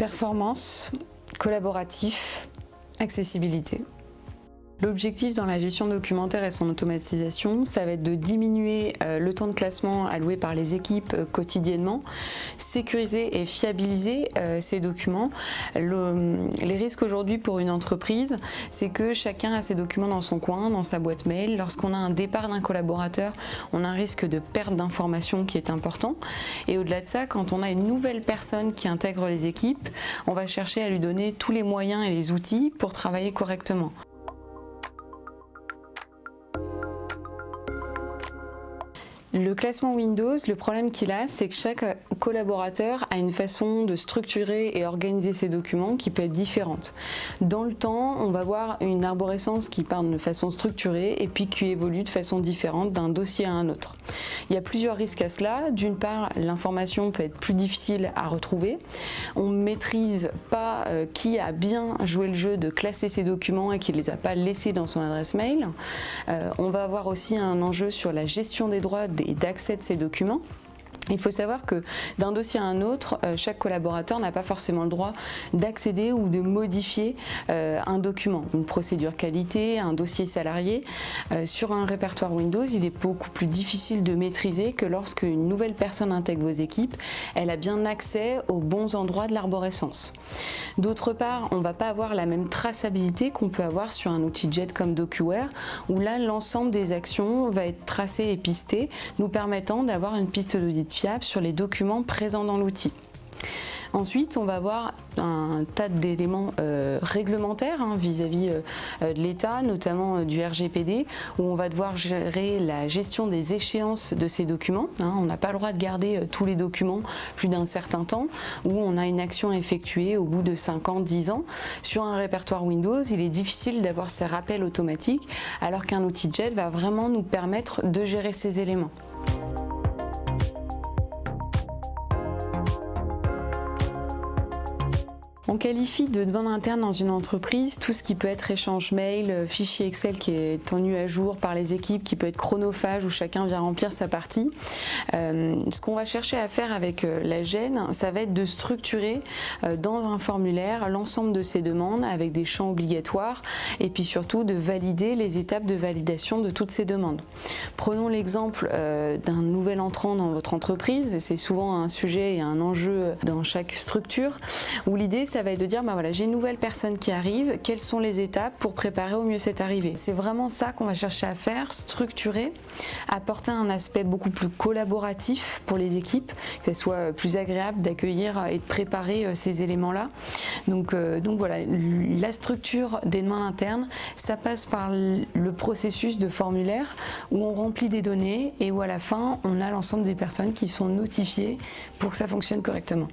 Performance, collaboratif, accessibilité. L'objectif dans la gestion documentaire et son automatisation, ça va être de diminuer le temps de classement alloué par les équipes quotidiennement, sécuriser et fiabiliser ces documents. Les risques aujourd'hui pour une entreprise, c'est que chacun a ses documents dans son coin, dans sa boîte mail. Lorsqu'on a un départ d'un collaborateur, on a un risque de perte d'informations qui est important. Et au-delà de ça, quand on a une nouvelle personne qui intègre les équipes, on va chercher à lui donner tous les moyens et les outils pour travailler correctement. Le classement Windows, le problème qu'il a, c'est que chaque collaborateur a une façon de structurer et organiser ses documents qui peut être différente. Dans le temps, on va voir une arborescence qui part de façon structurée et puis qui évolue de façon différente d'un dossier à un autre. Il y a plusieurs risques à cela. D'une part, l'information peut être plus difficile à retrouver. On ne maîtrise pas qui a bien joué le jeu de classer ses documents et qui ne les a pas laissés dans son adresse mail. On va avoir aussi un enjeu sur la gestion des droits et d'accès de ces documents. Il faut savoir que d'un dossier à un autre, chaque collaborateur n'a pas forcément le droit d'accéder ou de modifier un document, une procédure qualité, un dossier salarié. Sur un répertoire Windows, il est beaucoup plus difficile de maîtriser que lorsqu'une nouvelle personne intègre vos équipes, elle a bien accès aux bons endroits de l'arborescence. D'autre part, on ne va pas avoir la même traçabilité qu'on peut avoir sur un outil JET comme DocuWare, où là, l'ensemble des actions va être tracé et pisté, nous permettant d'avoir une piste d'audit fiable sur les documents présents dans l'outil. Ensuite, on va avoir un tas d'éléments réglementaires vis-à-vis de l'État, notamment du RGPD, où on va devoir gérer la gestion des échéances de ces documents. On n'a pas le droit de garder tous les documents plus d'un certain temps, où on a une action effectuée au bout de 5 ans, 10 ans. Sur un répertoire Windows, il est difficile d'avoir ces rappels automatiques, alors qu'un outil JET va vraiment nous permettre de gérer ces éléments. On qualifie de demande interne dans une entreprise tout ce qui peut être échange mail, fichier Excel qui est tenu à jour par les équipes, qui peut être chronophage où chacun vient remplir sa partie. Ce qu'on va chercher à faire avec la GEN, ça va être de structurer dans un formulaire l'ensemble de ces demandes avec des champs obligatoires et puis surtout de valider les étapes de validation de toutes ces demandes. Prenons l'exemple d'un nouvel entrant dans votre entreprise, et c'est souvent un sujet et un enjeu dans chaque structure, où l'idée ça va être de dire voilà, j'ai une nouvelle personne qui arrive, quelles sont les étapes pour préparer au mieux cette arrivée. C'est vraiment ça qu'on va chercher à faire, structurer, apporter un aspect beaucoup plus collaboratif pour les équipes, que ce soit plus agréable d'accueillir et de préparer ces éléments-là. Donc voilà, la structure des demandes internes, ça passe par le processus de formulaire où on remplit des données et où à la fin on a l'ensemble des personnes qui sont notifiées pour que ça fonctionne correctement.